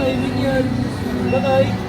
timing yan. Bye-bye.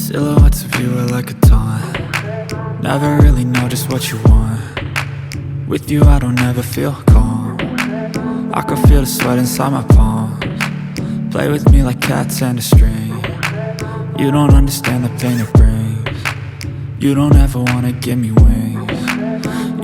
Silhouettes of you are like a taunt. Never really know just what you want. With you I don't ever feel calm. I can feel the sweat inside my palms. Play with me like cats and a string. You don't understand the pain it brings. You don't ever wanna give me wings.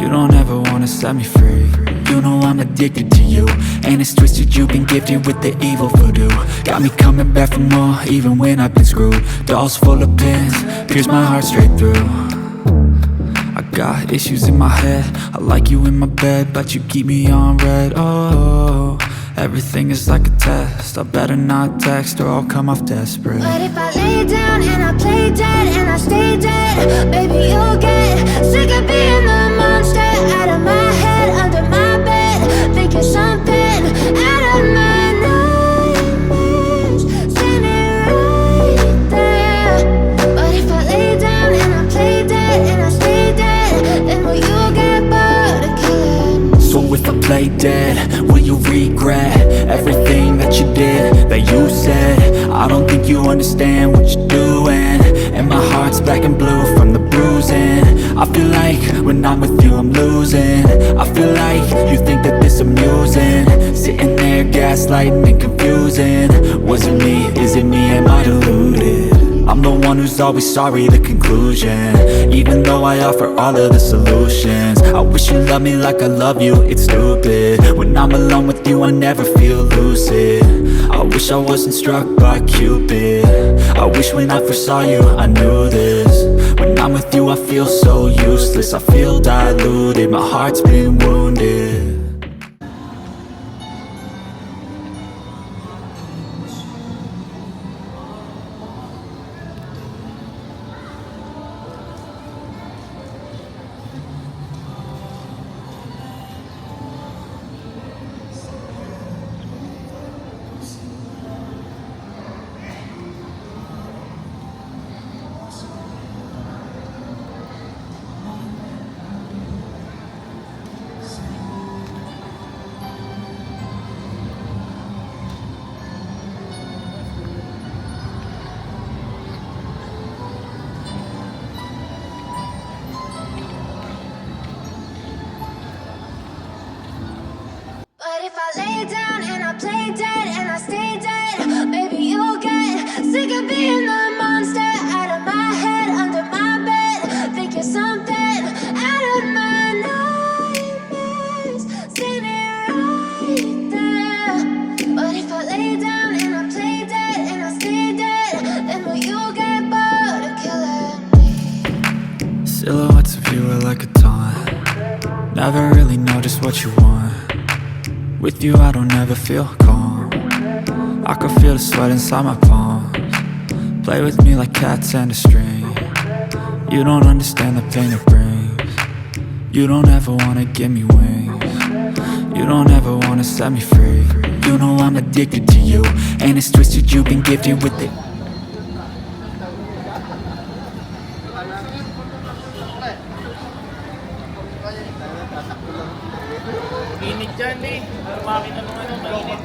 You don't ever wanna set me free. You know I'm addicted to you, and it's twisted, you've been gifted with the evil voodoo. Got me coming back for more, even when I've been screwed. Dolls full of pins, pierce my heart straight through. I got issues in my head, I like you in my bed, but you keep me on red. Oh, everything is like a test, I better not text or I'll come off desperate. But if I lay down and I play dead and I stay dead, baby you'll get sick of being the monster out of my head, under my bed, thinking something out of my nightmares, standing right there. But if I lay down and I play dead and I stay dead, then will you get bored of killing me? So if I play dead, will you regret everything that you did, that you said? I don't think you understand what you're doing, and my heart's black and blue from the bruising. I feel like when I'm with you I'm losing. I feel like you think that this amusing, sitting there gaslighting and confusing. Was it me? Is it me? Am I deluded? I'm the one who's always sorry, the conclusion, even though I offer all of the solutions. I wish you loved me like I love you, it's stupid. When I'm alone with you I never feel lucid. I wish I wasn't struck by Cupid. I wish when I first saw you I knew this. When I'm with you I feel so useless, I feel diluted, my heart's been wounded. But if I lay down and I play dead and I stay dead, baby you'll get sick of being the monster out of my head, under my bed, thinking something out of my nightmares, standing right there. But if I lay down and I play dead and I stay dead, then will you get bored of killing me? Silhouettes of you are like a taunt. Never really know just what you want. With you I don't ever feel calm. I can feel the sweat inside my palms. Play with me like cats and a string. You don't understand the pain it brings. You don't ever wanna give me wings. You don't ever wanna set me free. You know I'm addicted to you, and it's twisted, you've been gifted with it. Init dyan eh. Makina nung ano, mainit.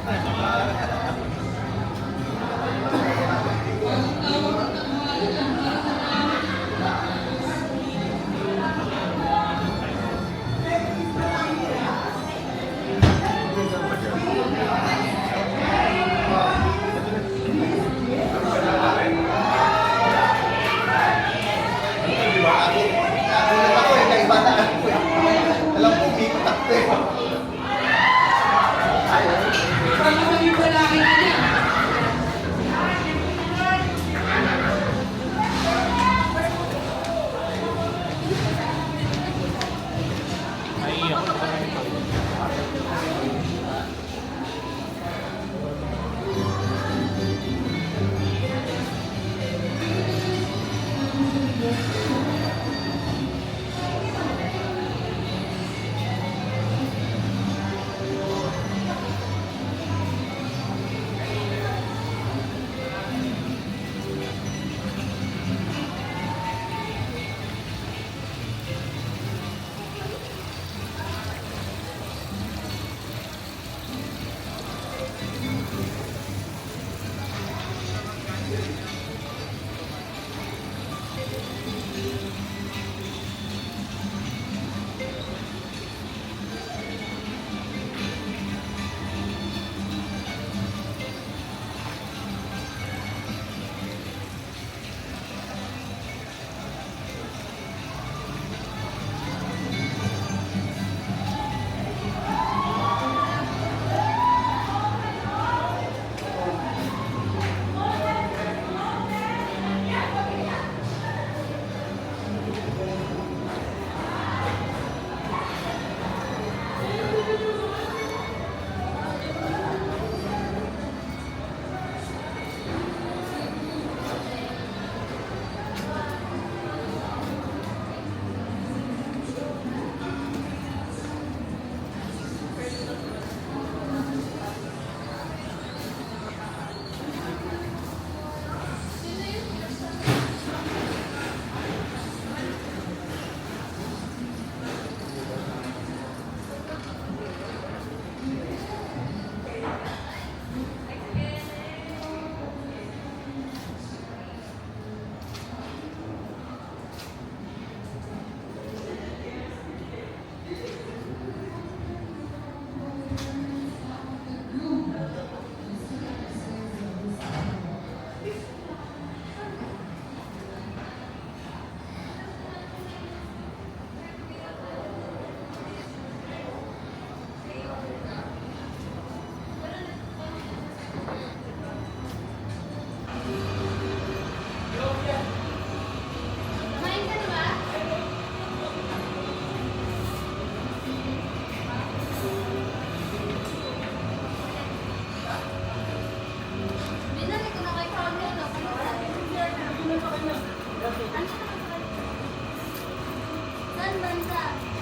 Saan banda?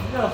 Ano?